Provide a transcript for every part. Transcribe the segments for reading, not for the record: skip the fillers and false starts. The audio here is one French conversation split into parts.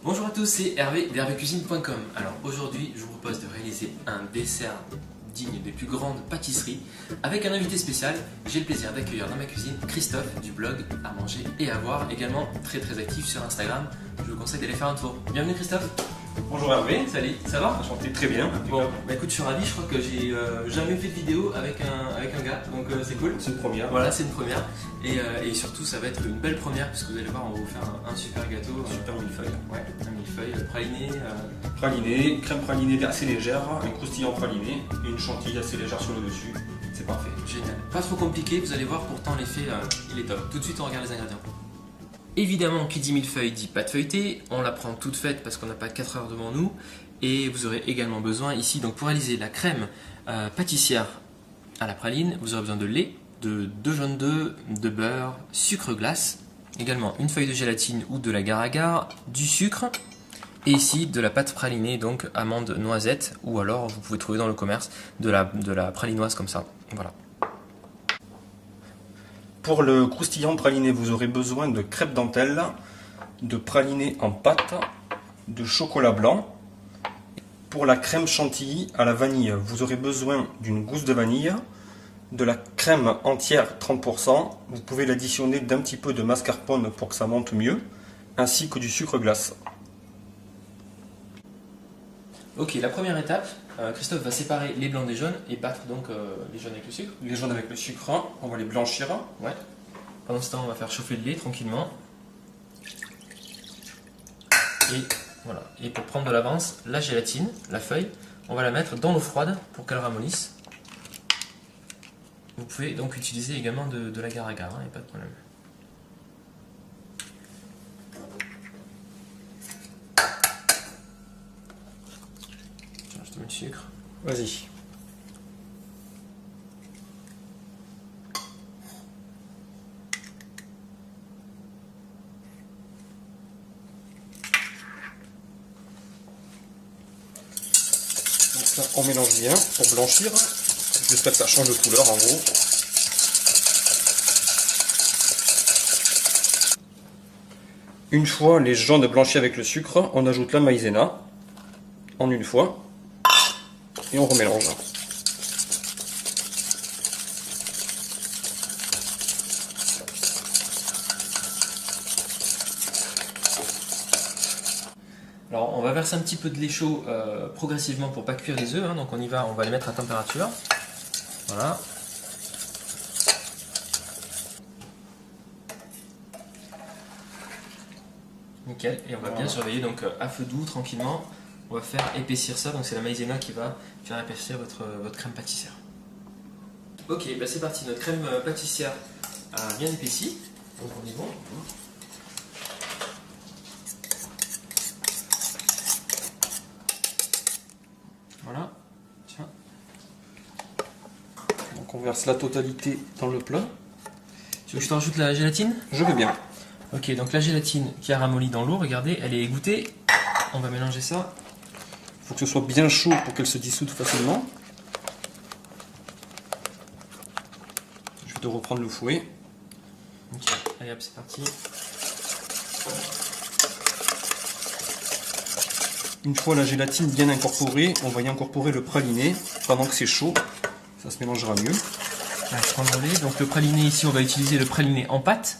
Bonjour à tous, c'est Hervé d'hervécuisine.com. Alors aujourd'hui, je vous propose de réaliser un dessert digne des plus grandes pâtisseries avec un invité spécial. J'ai le plaisir d'accueillir dans ma cuisine Christophe du blog À manger et à voir, également très actif sur Instagram. Je vous conseille d'aller faire un tour. Bienvenue Christophe. Bonjour Hervé. Salut, ça va? Enchanté, très bien. Bon, bah écoute, je suis ravi, je crois que j'ai jamais fait de vidéo avec un gars, donc c'est cool. C'est une première. Voilà, c'est une première. Et surtout, ça va être une belle première, puisque vous allez voir, on va vous faire un super gâteau. Super millefeuille. Ouais, un millefeuille, praliné. Praliné, crème pralinée assez légère, un croustillant praliné et une chantilly assez légère sur le dessus. C'est parfait. Génial. Pas trop compliqué, vous allez voir, pourtant l'effet, il est top. Tout de suite, on regarde les ingrédients. Évidemment, qui dit millefeuille dit pâte feuilletée. On la prend toute faite parce qu'on n'a pas 4 heures devant nous. Et vous aurez également besoin ici, donc pour réaliser la crème pâtissière à la praline, vous aurez besoin de lait, de 2 jaunes d'œufs, de beurre, sucre glace, également une feuille de gélatine ou de l'agar-agar, du sucre, et ici de la pâte pralinée, donc amande noisette, ou alors vous pouvez trouver dans le commerce de la pralinoise comme ça. Voilà. Pour le croustillant praliné, vous aurez besoin de crêpes dentelle, de praliné en pâte, de chocolat blanc. Pour la crème chantilly à la vanille, vous aurez besoin d'une gousse de vanille, de la crème entière 30%, vous pouvez l'additionner d'un petit peu de mascarpone pour que ça monte mieux, ainsi que du sucre glace. Ok, la première étape, Christophe va séparer les blancs des jaunes et battre donc les jaunes avec le sucre. Les jaunes avec le sucre, on va les blanchir. Ouais. Pendant ce temps, on va faire chauffer le lait tranquillement. Et voilà. Et pour prendre de l'avance, la gélatine, la feuille, on va la mettre dans l'eau froide pour qu'elle ramollisse. Vous pouvez donc utiliser également de l'agar-agar, il n'y a pas de problème. Je te mets le sucre. Vas-y. Donc là, on mélange bien pour blanchir, jusqu'à que ça change de couleur en gros. Une fois les jaunes blanchis avec le sucre, on ajoute la maïzena en une fois et on remélange. Alors on va verser un petit peu de lait chaud progressivement pour pas cuire les œufs, hein, donc on y va, on va les mettre à température. Voilà. Nickel, et on va bien surveiller donc à feu doux, tranquillement. On va faire épaissir ça, donc c'est la maïzena qui va faire épaissir votre crème pâtissière. Ok, bah c'est parti, notre crème pâtissière a bien épaissi, donc on est bon. Voilà, tiens. Donc on verse la totalité dans le plat. Tu veux que je te rajoute la gélatine? Je veux bien. Ok, donc la gélatine qui a ramolli dans l'eau, regardez, elle est égouttée. On va mélanger ça. Il faut que ce soit bien chaud pour qu'elle se dissoude facilement. Je vais te reprendre le fouet. Ok, allez hop, c'est parti. Une fois la gélatine bien incorporée, on va y incorporer le praliné pendant que c'est chaud. Ça se mélangera mieux. Là, je prends le lait. Donc le praliné ici, on va utiliser le praliné en pâte.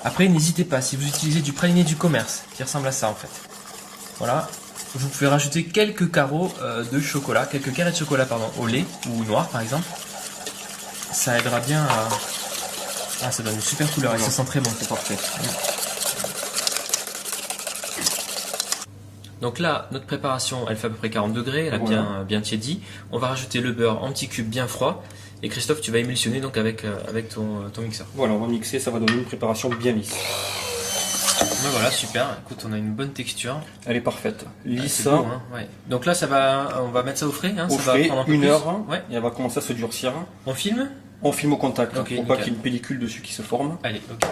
Après, n'hésitez pas, si vous utilisez du praliné du commerce, qui ressemble à ça en fait. Voilà. Vous pouvez rajouter quelques carreaux de chocolat, quelques carrés de chocolat pardon, au lait ou noir par exemple. Ça aidera bien à... Ah, ça donne une super couleur et ça sent très bon. C'est parfait. Donc là, notre préparation, elle fait à peu près 40 degrés, elle a bien tiédi. On va rajouter le beurre en petits cubes bien froids. Et Christophe, tu vas émulsionner donc avec ton mixeur. Voilà, on va mixer, ça va donner une préparation bien lisse. Ben voilà, super. Écoute, on a une bonne texture. Elle est parfaite. Lisse. Beau, hein, ouais. Donc là, on va mettre ça au frais. Hein, au ça frais, va prendre un peu une plus. heure, Ouais. et elle va commencer à se durcir. On filme? On filme au contact, Ok, pour pas qu'il y ait une pellicule dessus qui se forme. Allez, ok.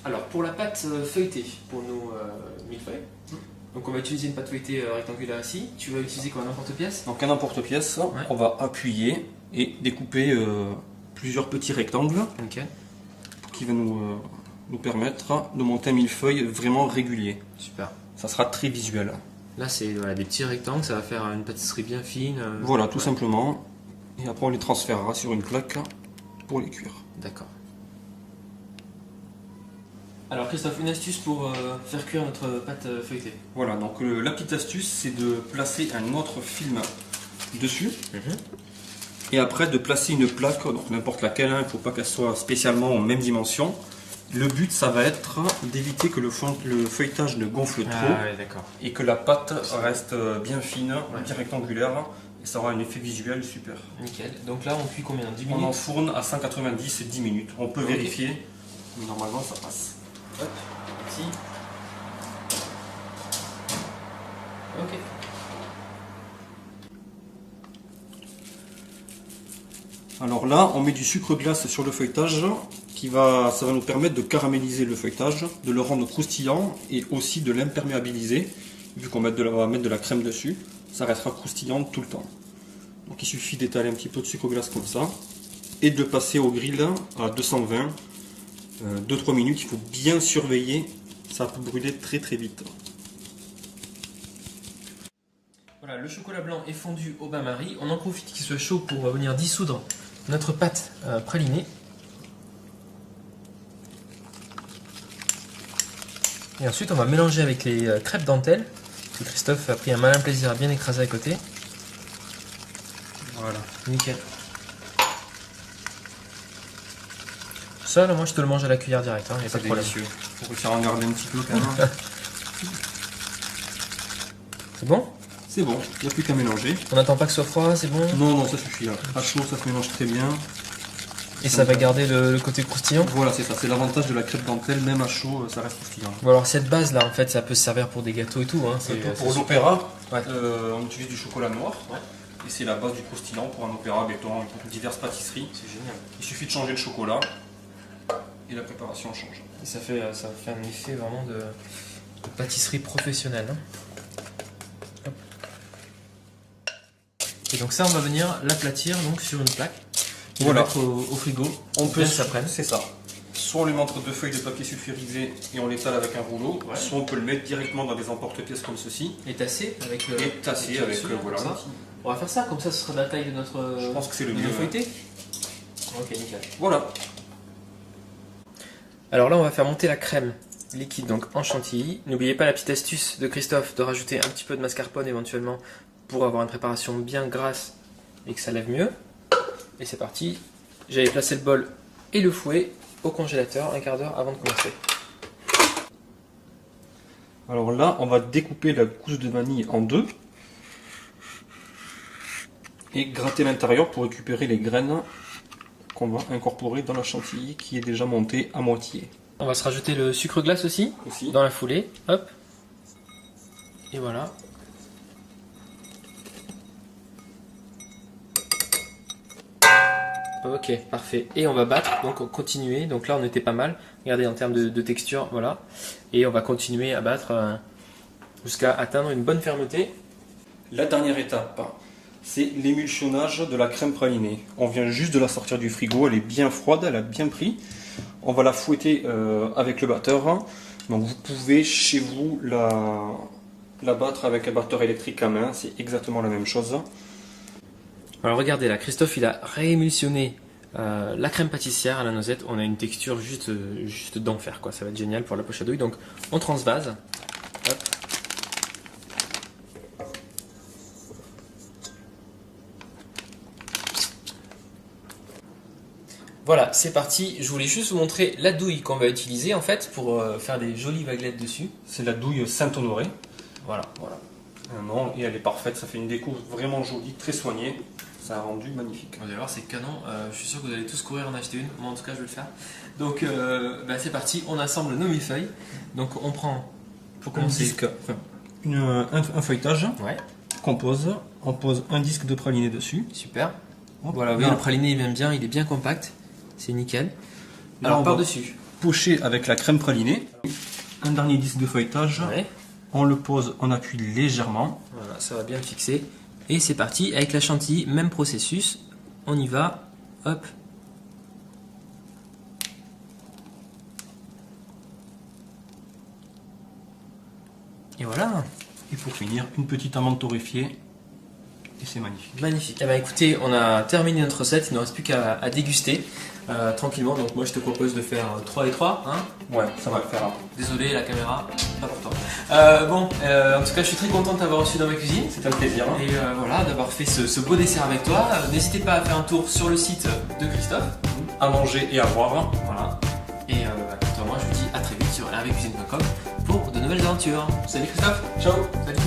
Alors, pour la pâte feuilletée, pour nos millefeuilles, donc on va utiliser une pâte feuilletée rectangulaire ici. Tu vas utiliser quoi, un emporte-pièce? Donc un emporte-pièce, on va appuyer et découper plusieurs petits rectangles Ok. qui va nous nous permettre de monter un millefeuille vraiment régulier. Super. Ça sera très visuel. Là, c'est voilà, des petits rectangles, ça va faire une pâtisserie bien fine. Voilà, tout simplement. Et après, on les transférera sur une plaque pour les cuire. D'accord. Alors Christophe, une astuce pour faire cuire notre pâte feuilletée. Voilà, donc la petite astuce, c'est de placer un autre film dessus. Et après, de placer une plaque, donc n'importe laquelle, il ne faut pas qu'elle soit spécialement en même dimension. Le but, ça va être d'éviter que le feuilletage ne gonfle trop Ouais, d'accord. et que la pâte reste bien fine, bien rectangulaire. Et ça aura un effet visuel super. Nickel. Donc là, on cuit combien? 10 On minutes? enfourne à 190 et 10 minutes. On peut vérifier, mais normalement ça passe. Hop, ici. Ok. Alors là, on met du sucre glace sur le feuilletage, ça va nous permettre de caraméliser le feuilletage, de le rendre croustillant et aussi de l'imperméabiliser. Vu qu'on va mettre de la crème dessus, ça restera croustillant tout le temps. Donc il suffit d'étaler un petit peu de sucre glace comme ça et de passer au grill à 220, 2-3 minutes. Il faut bien surveiller, ça peut brûler très très vite. Voilà, le chocolat blanc est fondu au bain-marie. On en profite qu'il soit chaud pour venir dissoudre notre pâte pralinée. Et ensuite, on va mélanger avec les crêpes dentelles que Christophe a pris un malin plaisir à bien écraser à côté. Voilà. Nickel. Ça, là, moi, je te le mange à la cuillère direct, hein, y a pas de problème. Délicieux. On peut faire en garder un petit peu quand même. C'est bon? C'est bon, il n'y a plus qu'à mélanger. On n'attend pas que ce soit froid, c'est bon? Non, non, ça suffit là. À chaud, ça se mélange très bien. Et ça va garder le côté croustillant? Voilà, c'est ça. C'est l'avantage de la crêpe dentelle, même à chaud, ça reste croustillant. Bon, alors cette base là, en fait, ça peut se servir pour des gâteaux et tout. Hein. Pour l'opéra, ouais. on utilise du chocolat noir. Ouais. Et c'est la base du croustillant pour un opéra, béton, pour diverses pâtisseries. C'est génial. Il suffit de changer le chocolat et la préparation change. Et ça fait un effet vraiment de pâtisserie professionnelle. Hein. Hop. Et donc ça, on va venir l'aplatir donc sur une plaque. Et voilà. Le mettre au frigo. On peut s'apprendre. C'est ça. Soit on lui montre 2 feuilles de papier sulfurisé et on l'étale avec un rouleau, ouais. Soit on peut le mettre directement dans des emporte-pièces comme ceci. Et tasser avec le. Et tasser avec voilà. Ça. On va faire ça, comme ça ce sera de la taille de notre. Je pense que c'est le mieux feuilleté. Ok, nickel. Voilà. Alors là, on va faire monter la crème liquide donc en chantilly. N'oubliez pas la petite astuce de Christophe de rajouter un petit peu de mascarpone éventuellement pour avoir une préparation bien grasse et que ça lève mieux. Et c'est parti. J'avais placé le bol et le fouet au congélateur un quart d'heure avant de commencer. Alors là, on va découper la gousse de vanille en deux et gratter l'intérieur pour récupérer les graines qu'on va incorporer dans la chantilly qui est déjà montée à moitié. On va se rajouter le sucre glace aussi. Dans la foulée. Hop. Et voilà. Ok, parfait. Et on va battre, donc continuer. Donc là, on était pas mal. Regardez en termes de texture, voilà. Et on va continuer à battre jusqu'à atteindre une bonne fermeté. La dernière étape, c'est l'émulsionnage de la crème pralinée. On vient juste de la sortir du frigo, elle est bien froide, elle a bien pris. On va la fouetter avec le batteur. Donc vous pouvez chez vous la battre avec un batteur électrique à main, c'est exactement la même chose. Alors regardez là, Christophe il a réémulsionné la crème pâtissière à la noisette. On a une texture juste d'enfer quoi, ça va être génial pour la poche à douille. Donc on transvase. Hop. Voilà, c'est parti. Je voulais juste vous montrer la douille qu'on va utiliser en fait pour faire des jolies vaguelettes dessus. C'est la douille Saint-Honoré. Voilà, voilà. Non, et elle est parfaite, ça fait une déco vraiment jolie, très soignée. Ça a rendu magnifique. Vous allez voir, c'est canon. Je suis sûr que vous allez tous courir en acheter une. Moi, en tout cas, je vais le faire. Donc, c'est parti. On assemble nos millefeuilles. Donc, on prend, pour commencer, un feuilletage. Ouais. Qu'on pose. On pose un disque de praliné dessus. Super. Voilà, vous voyez, le praliné, il bien. Il est bien compact. C'est nickel. Alors, par-dessus. Pocher avec la crème pralinée. Un dernier disque de feuilletage. Ouais. On le pose, on appuie légèrement. Voilà, ça va bien fixer. Et c'est parti, avec la chantilly, même processus. On y va. Hop. Et voilà. Et pour finir, une petite amande torréfiée. Et c'est magnifique. Magnifique. Eh ben, écoutez, on a terminé notre recette, il ne reste plus qu'à déguster tranquillement. Donc moi je te propose de faire 3 et 3. Hein. Ouais, ça va le faire. Désolé, la caméra, pas pour toi. En tout cas je suis très content de t'avoir reçu dans ma cuisine. C'est un plaisir. Et voilà, d'avoir fait ce beau dessert avec toi. N'hésitez pas à faire un tour sur le site de Christophe. À manger et à boire. Voilà. Et quant à moi je vous dis à très vite sur hervécuisine.com pour de nouvelles aventures. Salut Christophe. Ciao. Salut.